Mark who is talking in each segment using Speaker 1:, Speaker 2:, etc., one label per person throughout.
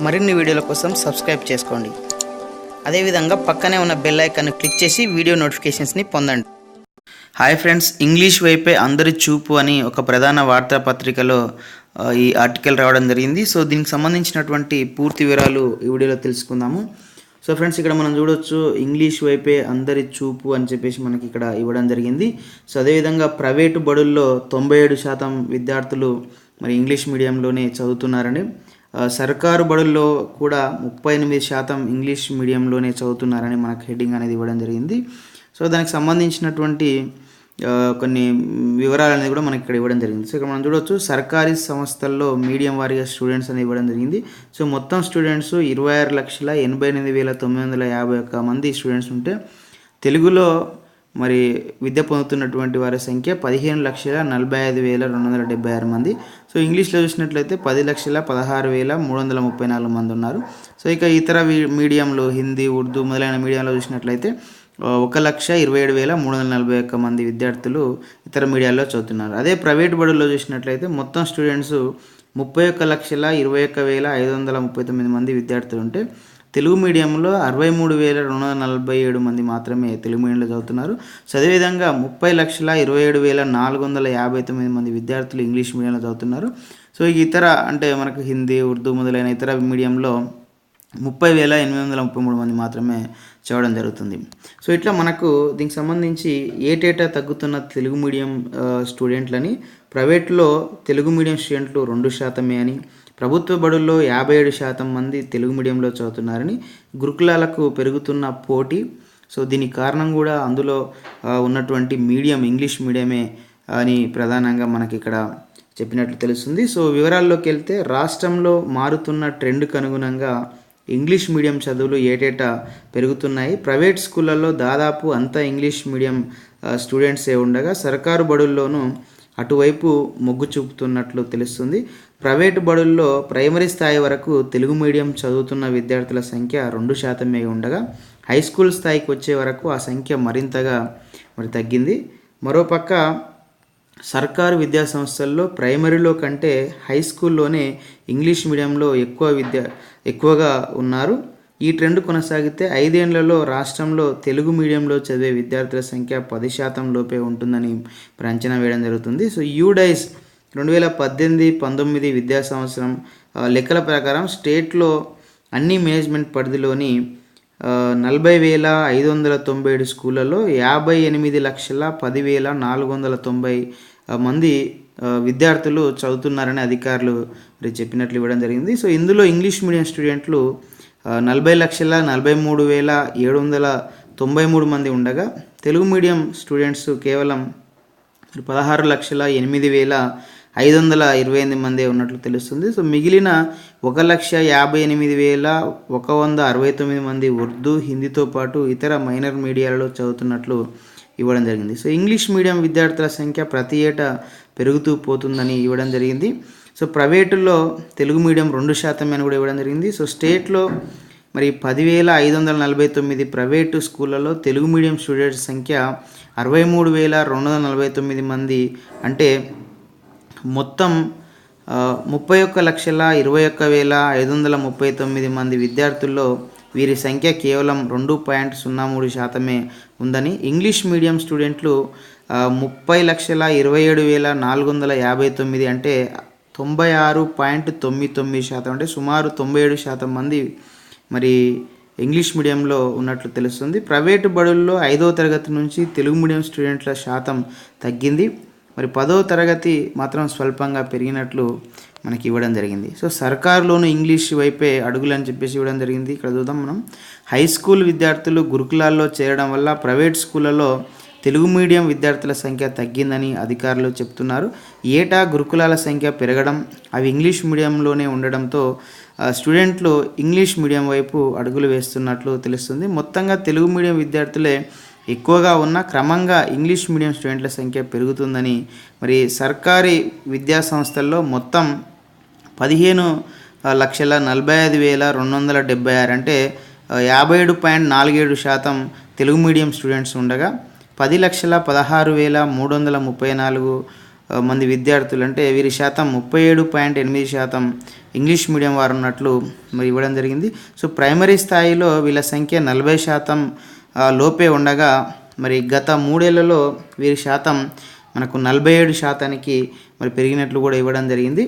Speaker 1: మరిన్ని వీడియోల కోసం సబ్స్క్రైబ్ చేసుకోండి. అదేవిధంగా పక్కనే ఉన్న బెల్ ఐకాన్ని క్లిక్ చేసి వీడియో నోటిఫికేషన్స్ని పొందండి. హాయ్ ఫ్రెండ్స్, ఇంగ్లీష్ వైపే అందరి చూపు అని ఒక ప్రధాన వార్తాపత్రికలో ఈ ఆర్టికల్ రావడం జరిగింది. సో దీనికి సంబంధించినటువంటి పూర్తి వివరాలు ఈ వీడియోలో తెలుసుకుందాము. సో ఫ్రెండ్స్, ఇక్కడ మనం చూడొచ్చు ఇంగ్లీష్ వైపే అందరి చూపు అని చెప్పేసి మనకి ఇక్కడ ఇవ్వడం జరిగింది. సో అదేవిధంగా ప్రైవేటు బడుల్లో 97% విద్యార్థులు మరి ఇంగ్లీష్ మీడియంలోనే చదువుతున్నారని, సర్కారు బడుల్లో కూడా 38% ఇంగ్లీష్ మీడియంలోనే చదువుతున్నారని మనకు హెడ్డింగ్ అనేది ఇవ్వడం జరిగింది. సో దానికి సంబంధించినటువంటి కొన్ని వివరాలు అనేది కూడా మనకి ఇక్కడ ఇవ్వడం జరిగింది. సో ఇక్కడ మనం చూడవచ్చు సర్కారీ సంస్థల్లో మీడియం వారీగా స్టూడెంట్స్ అనేది ఇవ్వడం జరిగింది. సో మొత్తం స్టూడెంట్స్ 26,88,951 మంది స్టూడెంట్స్ ఉంటే తెలుగులో మరి విద్య పొందుతున్నటువంటి వారి సంఖ్య 15,45,276 మంది. సో ఇంగ్లీష్లో చూసినట్లయితే 10,16,334 మంది ఉన్నారు. సో ఇక ఇతర మీడియంలో హిందీ, ఉర్దూ మొదలైన మీడియంలో చూసినట్లయితే 1,27,341 మంది విద్యార్థులు ఇతర మీడియాల్లో చదువుతున్నారు. అదే ప్రైవేట్ బడుల్లో చూసినట్లయితే మొత్తం స్టూడెంట్స్ 31,21,539 మంది విద్యార్థులు ఉంటే తెలుగు మీడియంలో 63,247 మంది మాత్రమే తెలుగు మీడియంలో చదువుతున్నారు. సో అదేవిధంగా 30,27,459 మంది విద్యార్థులు ఇంగ్లీష్ మీడియంలో చదువుతున్నారు. సో ఇతర అంటే మనకు హిందీ, ఉర్దూ మొదలైన ఇతర మీడియంలో 30,833 మంది మాత్రమే చదవడం జరుగుతుంది. సో ఇట్లా మనకు దీనికి సంబంధించి ఏటేటా తగ్గుతున్న తెలుగు మీడియం స్టూడెంట్లని, ప్రైవేట్లో తెలుగు మీడియం స్టూడెంట్లు 2% అని, ప్రభుత్వ బడుల్లో 57% మంది తెలుగు మీడియంలో చదువుతున్నారని, గురుకులాలకు పెరుగుతున్న పోటీ. సో దీనికి కారణం కూడా అందులో ఉన్నటువంటి మీడియం ఇంగ్లీష్ మీడియమే అని ప్రధానంగా మనకి ఇక్కడ చెప్పినట్లు తెలుస్తుంది. సో వివరాల్లోకి వెళ్తే రాష్ట్రంలో మారుతున్న ట్రెండ్కు అనుగుణంగా ఇంగ్లీష్ మీడియం చదువులు ఏటేటా పెరుగుతున్నాయి. ప్రైవేట్ స్కూళ్ళల్లో దాదాపు అంతా ఇంగ్లీష్ మీడియం స్టూడెంట్సే ఉండగా సర్కారు బడుల్లోనూ అటువైపు మొగ్గు చూపుతున్నట్లు తెలుస్తుంది. ప్రైవేటు బడుల్లో ప్రైమరీ స్థాయి వరకు తెలుగు మీడియం చదువుతున్న విద్యార్థుల సంఖ్య 2% ఉండగా హై స్కూల్ స్థాయికి వచ్చే వరకు ఆ సంఖ్య మరింతగా తగ్గింది. మరోపక్క సర్కారు విద్యా సంస్థల్లో ప్రైమరీలో కంటే హై స్కూల్లోనే ఇంగ్లీష్ మీడియంలో ఎక్కువగా ఉన్నారు. ఈ ట్రెండ్ కొనసాగితే 5 ఏళ్లలో రాష్ట్రంలో తెలుగు మీడియంలో చదివే విద్యార్థుల సంఖ్య 10% లోపే ఉంటుందని అంచనా వేయడం జరుగుతుంది. సో యూడైస్ 2018-19 విద్యా సంవత్సరం లెక్కల ప్రకారం స్టేట్లో అన్ని మేనేజ్మెంట్ పరిధిలోని 40,597 స్కూళ్ళలో 58,10,490 మంది విద్యార్థులు చదువుతున్నారని అధికారులు చెప్పినట్లు ఇవ్వడం జరిగింది. సో ఇందులో ఇంగ్లీష్ మీడియం స్టూడెంట్లు 40,40,793 మంది ఉండగా తెలుగు మీడియం స్టూడెంట్స్ కేవలం 16,08,528 మంది ఉన్నట్లు తెలుస్తుంది. సో మిగిలిన 1,58,169 మంది ఉర్దూ, హిందీతో పాటు ఇతర మైనర్ మీడియాలలో చదువుతున్నట్లు ఇవ్వడం జరిగింది. సో ఇంగ్లీష్ మీడియం విద్యార్థుల సంఖ్య ప్రతి ఏటా పెరుగుతూ పోతుందని ఇవ్వడం జరిగింది. సో ప్రైవేటులో తెలుగు మీడియం 2% అని కూడా ఇవ్వడం జరిగింది. సో స్టేట్లో మరి 10,549 ప్రైవేటు స్కూళ్ళలో తెలుగు మీడియం స్టూడెంట్స్ సంఖ్య 63,249 మంది. అంటే మొత్తం 31,21,539 మంది విద్యార్థుల్లో వీరి సంఖ్య కేవలం 2.03% ఉందని, ఇంగ్లీష్ మీడియం స్టూడెంట్లు 30,27,459 అంటే 96.99%, అంటే సుమారు 97% మంది మరి ఇంగ్లీష్ మీడియంలో ఉన్నట్లు తెలుస్తుంది. ప్రైవేటు బడుల్లో 5వ తరగతి నుంచి తెలుగు మీడియం స్టూడెంట్ల శాతం తగ్గింది. మరి 10వ తరగతి మాత్రం స్వల్పంగా పెరిగినట్లు మనకి ఇవ్వడం జరిగింది. సో సర్కారులోను ఇంగ్లీష్ వైపే అడుగులు అని చెప్పేసి ఇవ్వడం జరిగింది. ఇక్కడ చూద్దాం మనం. హై స్కూల్ విద్యార్థులు గురుకులాల్లో చేరడం వల్ల ప్రైవేట్ స్కూళ్ళలో తెలుగు మీడియం విద్యార్థుల సంఖ్య తగ్గిందని అధికారులు చెప్తున్నారు. ఏటా గురుకులాల సంఖ్య పెరగడం, అవి ఇంగ్లీష్ మీడియంలోనే ఉండడంతో స్టూడెంట్లు ఇంగ్లీష్ మీడియం వైపు అడుగులు వేస్తున్నట్లు తెలుస్తుంది. మొత్తంగా తెలుగు మీడియం విద్యార్థులే ఎక్కువగా ఉన్న క్రమంగా ఇంగ్లీష్ మీడియం స్టూడెంట్ల సంఖ్య పెరుగుతుందని, మరి సర్కారీ విద్యా సంస్థల్లో మొత్తం 15,45,276 అంటే 57.47% తెలుగు మీడియం స్టూడెంట్స్ ఉండగా 10,16,334 మంది విద్యార్థులు, అంటే వీరి శాతం 37.8% ఇంగ్లీష్ మీడియం వారు ఉన్నట్లు మరి ఇవ్వడం జరిగింది. సో ప్రైమరీ స్థాయిలో వీళ్ళ సంఖ్య 40% లోపే ఉండగా మరి గత 3 ఏళ్లలో వీరి శాతం మనకు 47%కి మరి పెరిగినట్లు కూడా ఇవ్వడం జరిగింది.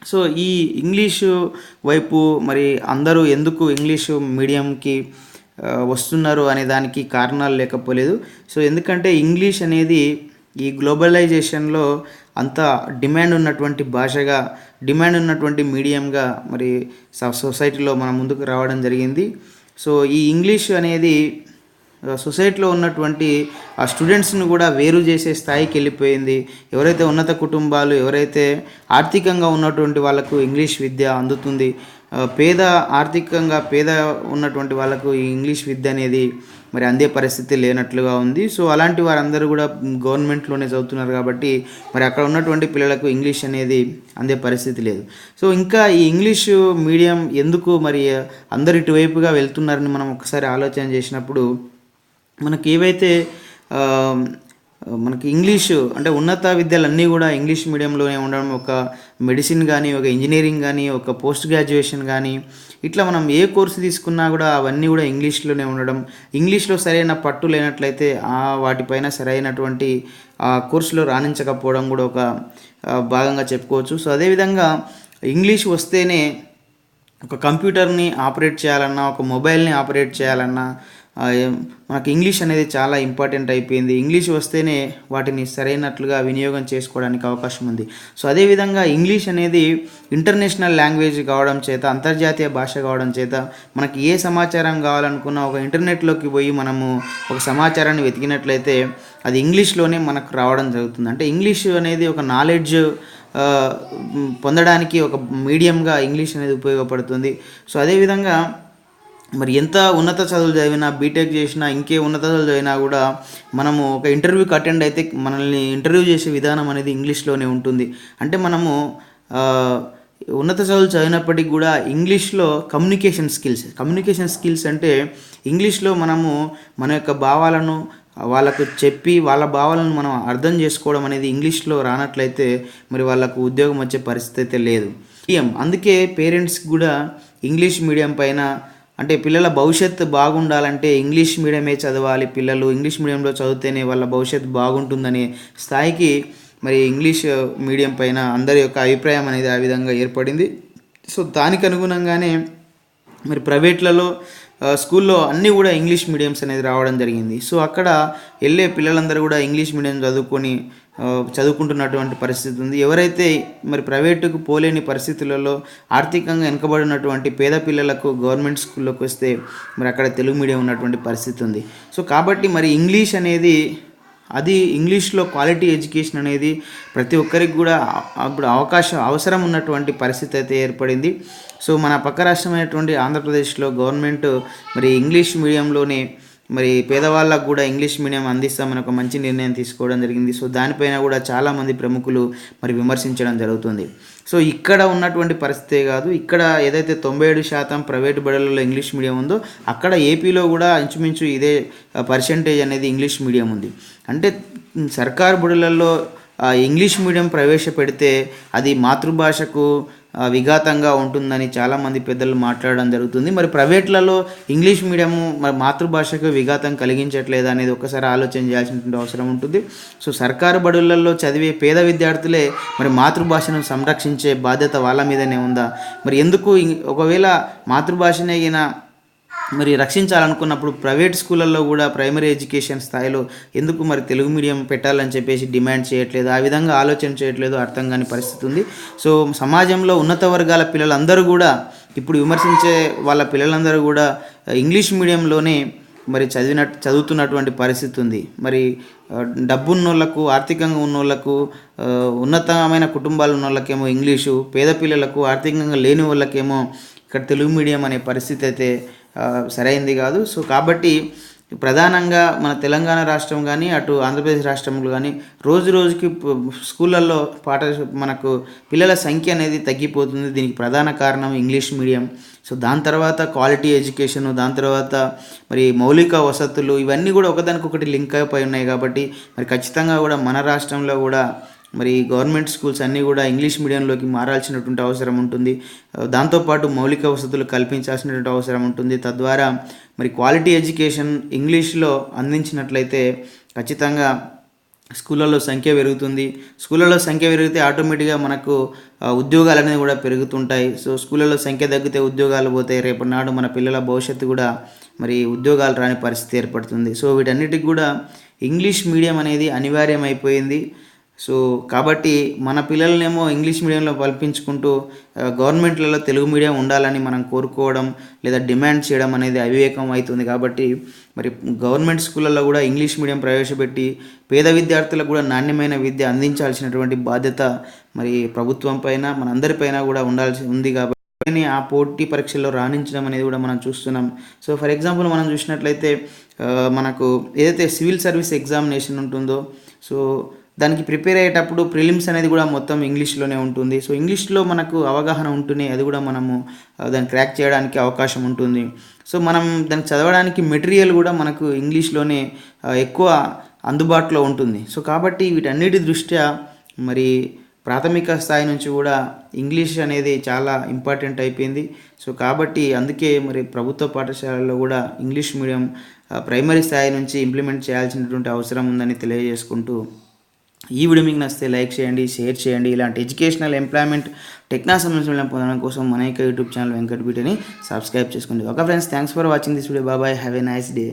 Speaker 1: సో ఈ ఇంగ్లీషు వైపు మరి అందరూ ఎందుకు ఇంగ్లీషు మీడియంకి వస్తున్నారు అనే దానికి కారణాలు లేకపోలేదు. సో ఎందుకంటే ఇంగ్లీష్ అనేది ఈ గ్లోబలైజేషన్లో అంత డిమాండ్ ఉన్నటువంటి భాషగా, డిమాండ్ ఉన్నటువంటి మీడియంగా మరి సొసైటీలో మన ముందుకు రావడం జరిగింది. సో ఈ ఇంగ్లీష్ అనేది సొసైటీలో ఉన్నటువంటి ఆ స్టూడెంట్స్ని కూడా వేరు చేసే స్థాయికి వెళ్ళిపోయింది. ఎవరైతే ఉన్నత కుటుంబాలు, ఎవరైతే ఆర్థికంగా ఉన్నటువంటి వాళ్ళకు ఇంగ్లీష్ విద్య అందుతుంది, ఆర్థికంగా పేద ఉన్నటువంటి వాళ్ళకు ఈ ఇంగ్లీష్ విద్య అనేది మరి అందే పరిస్థితి లేనట్లుగా ఉంది. సో అలాంటి వారందరూ కూడా గవర్నమెంట్లోనే చదువుతున్నారు కాబట్టి మరి అక్కడ ఉన్నటువంటి పిల్లలకు ఇంగ్లీష్ అనేది అందే పరిస్థితి లేదు. సో ఇంకా ఈ ఇంగ్లీషు మీడియం ఎందుకు మరి అందరు ఇటువైపుగా వెళ్తున్నారని మనం ఒకసారి ఆలోచన చేసినప్పుడు మనకి ఏవైతే మనకి ఇంగ్లీషు అంటే ఉన్నత విద్యలన్నీ కూడా ఇంగ్లీష్ మీడియంలోనే ఉండడం, ఒక మెడిసిన్ కానీ, ఒక ఇంజనీరింగ్ కానీ, ఒక పోస్ట్ గ్రాడ్యుయేషన్ కానీ, ఇట్లా మనం ఏ కోర్సు తీసుకున్నా కూడా అవన్నీ కూడా ఇంగ్లీష్లోనే ఉండడం, ఇంగ్లీష్లో సరైన పట్టు లేనట్లయితే వాటిపైన సరైనటువంటి కోర్సులో రాణించకపోవడం కూడా ఒక భాగంగా చెప్పుకోవచ్చు. సో అదేవిధంగా ఇంగ్లీష్ వస్తేనే ఒక కంప్యూటర్ని ఆపరేట్ చేయాలన్నా, ఒక మొబైల్ని ఆపరేట్ చేయాలన్నా మనకు ఇంగ్లీష్ అనేది చాలా ఇంపార్టెంట్ అయిపోయింది. ఇంగ్లీష్ వస్తేనే వాటిని సరైనట్లుగా వినియోగం చేసుకోవడానికి అవకాశం ఉంది. సో అదేవిధంగా ఇంగ్లీష్ అనేది ఇంటర్నేషనల్ లాంగ్వేజ్ కావడం చేత, అంతర్జాతీయ భాష కావడం చేత మనకి ఏ సమాచారం కావాలనుకున్నా ఒక ఇంటర్నెట్లోకి పోయి మనము ఒక సమాచారాన్ని వెతికినట్లయితే అది ఇంగ్లీష్లోనే మనకు రావడం జరుగుతుంది. అంటే ఇంగ్లీష్ అనేది ఒక నాలెడ్జ్ పొందడానికి ఒక మీడియంగా ఇంగ్లీష్ అనేది ఉపయోగపడుతుంది. సో అదేవిధంగా మరి ఎంత ఉన్నత చదువులు చదివినా, బీటెక్ చేసినా, ఇంకే ఉన్నత చదువులు చదివినా కూడా మనము ఒక ఇంటర్వ్యూకి అటెండ్ అయితే మనల్ని ఇంటర్వ్యూ చేసే విధానం అనేది ఇంగ్లీష్లోనే ఉంటుంది. అంటే మనము ఉన్నత చదువులు చదివినప్పటికీ కూడా ఇంగ్లీష్లో కమ్యూనికేషన్ స్కిల్స్ అంటే ఇంగ్లీష్లో మనము మన యొక్క భావాలను వాళ్ళకు చెప్పి వాళ్ళ భావాలను మనం అర్థం చేసుకోవడం అనేది ఇంగ్లీష్లో రానట్లయితే మరి వాళ్ళకు ఉద్యోగం వచ్చే పరిస్థితి అయితే లేదు. అందుకే పేరెంట్స్ కూడా ఇంగ్లీష్ మీడియం పైన, అంటే పిల్లల భవిష్యత్తు బాగుండాలంటే ఇంగ్లీష్ మీడియమే చదవాలి, పిల్లలు ఇంగ్లీష్ మీడియంలో చదివితేనే వాళ్ళ భవిష్యత్తు బాగుంటుందనే స్థాయికి మరి ఇంగ్లీష్ మీడియం పైన అందరి యొక్క అభిప్రాయం అనేది ఆ విధంగా ఏర్పడింది. సో దానికి అనుగుణంగానే మరి ప్రైవేట్లలో స్కూల్లో అన్నీ కూడా ఇంగ్లీష్ మీడియంస్ అనేది రావడం జరిగింది. సో అక్కడ వెళ్ళే పిల్లలందరూ కూడా ఇంగ్లీష్ మీడియం చదువుకుంటున్నటువంటి పరిస్థితి ఉంది. ఎవరైతే మరి ప్రైవేటుకు పోలేని పరిస్థితులలో ఆర్థికంగా వెనుకబడినటువంటి పేద పిల్లలకు గవర్నమెంట్ స్కూల్లోకి వస్తే మరి అక్కడ తెలుగు మీడియం ఉన్నటువంటి పరిస్థితి ఉంది. సో కాబట్టి మరి ఇంగ్లీష్ అనేది ఇంగ్లీష్లో క్వాలిటీ ఎడ్యుకేషన్ అనేది ప్రతి ఒక్కరికి కూడా అప్పుడు అవసరం ఉన్నటువంటి పరిస్థితి అయితే ఏర్పడింది. సో మన పక్క రాష్ట్రమైనటువంటి ఆంధ్రప్రదేశ్లో గవర్నమెంట్ మరి ఇంగ్లీష్ మీడియంలోనే మరి పేదవాళ్ళకు కూడా ఇంగ్లీష్ మీడియం అందిస్తామని ఒక మంచి నిర్ణయం తీసుకోవడం జరిగింది. సో దానిపైన కూడా చాలామంది ప్రముఖులు మరి విమర్శించడం జరుగుతుంది. సో ఇక్కడ ఉన్నటువంటి పరిస్థితే కాదు, ఇక్కడ ఏదైతే 97% ప్రైవేటు బడులలో ఇంగ్లీష్ మీడియం ఉందో అక్కడ ఏపీలో కూడా ఇంచుమించు ఇదే పర్సెంటేజ్ అనేది ఇంగ్లీష్ మీడియం ఉంది. అంటే సర్కారు బడులలో ఇంగ్లీష్ మీడియం ప్రవేశపెడితే అది మాతృభాషకు విఘాతంగా ఉంటుందని చాలామంది పెద్దలు మాట్లాడడం జరుగుతుంది. మరి ప్రైవేట్లలో ఇంగ్లీష్ మీడియము మరి మాతృభాషకు విఘాతం కలిగించట్లేదు అనేది ఒకసారి ఆలోచన చేయాల్సినటువంటి అవసరం ఉంటుంది. సో సర్కారు బడులలో చదివే పేద విద్యార్థులే మరి మాతృభాషను సంరక్షించే బాధ్యత వాళ్ళ మీదనే ఉందా? మరి ఎందుకు ఒకవేళ మాతృభాషనే మరి రక్షించాలనుకున్నప్పుడు ప్రైవేట్ స్కూళ్ళల్లో కూడా ప్రైమరీ ఎడ్యుకేషన్ స్థాయిలో ఎందుకు మరి తెలుగు మీడియం పెట్టాలని చెప్పేసి డిమాండ్ చేయట్లేదు, ఆ విధంగా ఆలోచన చేయట్లేదు, అర్థం కాని పరిస్థితి ఉంది. సో సమాజంలో ఉన్నత వర్గాల పిల్లలందరూ కూడా ఇప్పుడు విమర్శించే వాళ్ళ పిల్లలందరూ కూడా ఇంగ్లీష్ మీడియంలోనే మరి చదువుతున్నటువంటి పరిస్థితి ఉంది. మరి డబ్బున్నోళ్లకు, ఆర్థికంగా ఉన్నోళ్లకు, ఉన్నతమైన కుటుంబాలు ఉన్న వాళ్ళకేమో ఇంగ్లీషు, పేద పిల్లలకు, ఆర్థికంగా లేని వాళ్ళకేమో ఇక్కడ తెలుగు మీడియం అనే పరిస్థితి అయితే సరైంది కాదు. సో కాబట్టి ప్రధానంగా మన తెలంగాణ రాష్ట్రం కానీ అటు ఆంధ్రప్రదేశ్ రాష్ట్రంలో కానీ రోజు రోజుకి స్కూళ్ళల్లో మనకు పిల్లల సంఖ్య అనేది తగ్గిపోతుంది. దీనికి ప్రధాన కారణం ఇంగ్లీష్ మీడియం. సో దాని తర్వాత క్వాలిటీ ఎడ్యుకేషన్, దాని తర్వాత మరి మౌలిక వసతులు, ఇవన్నీ కూడా ఒకదానికొకటి లింక్ అయిపోయి ఉన్నాయి. కాబట్టి మరి ఖచ్చితంగా కూడా మన రాష్ట్రంలో కూడా మరి గవర్నమెంట్ స్కూల్స్ అన్నీ కూడా ఇంగ్లీష్ మీడియంలోకి మారాల్సినటువంటి అవసరం ఉంటుంది. దాంతోపాటు మౌలిక వసతులు కల్పించాల్సినటువంటి అవసరం ఉంటుంది. తద్వారా మరి క్వాలిటీ ఎడ్యుకేషన్ ఇంగ్లీష్లో అందించినట్లయితే ఖచ్చితంగా స్కూళ్ళలో సంఖ్య పెరుగుతుంది. స్కూళ్ళలో సంఖ్య పెరిగితే ఆటోమేటిక్గా మనకు ఉద్యోగాలు అనేది కూడా పెరుగుతుంటాయి. సో స్కూళ్ళలో సంఖ్య తగ్గితే ఉద్యోగాలు పోతాయి. రేపటి నాడు మన పిల్లల భవిష్యత్తు కూడా మరి ఉద్యోగాలు రాని పరిస్థితి ఏర్పడుతుంది. సో వీటన్నిటికి కూడా ఇంగ్లీష్ మీడియం అనేది అనివార్యం అయిపోయింది. సో కాబట్టి మన పిల్లలనేమో ఇంగ్లీష్ మీడియంలో పంపించుకుంటూ గవర్నమెంట్లలో తెలుగు మీడియం ఉండాలని మనం కోరుకోవడం లేదా డిమాండ్ చేయడం అనేది అవివేకం అవుతుంది. కాబట్టి మరి గవర్నమెంట్ స్కూళ్ళల్లో కూడా ఇంగ్లీష్ మీడియం ప్రవేశపెట్టి పేద విద్యార్థులకు కూడా నాణ్యమైన విద్య అందించాల్సినటువంటి బాధ్యత మరి ప్రభుత్వం పైన మనందరిపైన కూడా ఉండాల్సి ఉంది. కాబట్టి ఆ పోటీ పరీక్షల్లో రాణించడం అనేది కూడా మనం చూస్తున్నాం. సో ఫర్ ఎగ్జాంపుల్ మనం చూసినట్లయితే మనకు ఏదైతే సివిల్ సర్వీస్ ఎగ్జామినేషన్ ఉంటుందో సో దానికి ప్రిపేర్ అయ్యేటప్పుడు ప్రిలిమ్స్ అనేది కూడా మొత్తం ఇంగ్లీష్లోనే ఉంటుంది. సో ఇంగ్లీష్లో మనకు అవగాహన ఉంటూనే అది కూడా మనము దాన్ని క్రాక్ చేయడానికి అవకాశం ఉంటుంది. సో మనం దాన్ని చదవడానికి మెటీరియల్ కూడా మనకు ఇంగ్లీష్లోనే ఎక్కువ అందుబాటులో ఉంటుంది. సో కాబట్టి వీటన్నిటి దృష్ట్యా మరి ప్రాథమిక స్థాయి నుంచి కూడా ఇంగ్లీష్ అనేది చాలా ఇంపార్టెంట్ అయిపోయింది. సో కాబట్టి అందుకే మరి ప్రభుత్వ పాఠశాలల్లో కూడా ఇంగ్లీష్ మీడియం ప్రైమరీ స్థాయి నుంచి ఇంప్లిమెంట్ చేయాల్సినటువంటి అవసరం ఉందని తెలియజేసుకుంటూ ఈ వీడియో మీకు నచ్చితే లైక్ చేయండి, షేర్ చేయండి. ఇలాంటి ఎడ్యుకేషనల్ ఎంప్లాయ్మెంట్ టెక్నాలజీ సంబంధించిన పొందడం కోసం మన యొక్క యూట్యూబ్ ఛానల్ వెంకట్బీటని సబ్స్క్రైబ్ చేసుకోండి. Okay friends, thanks for watching this video. Bye, have a nice day.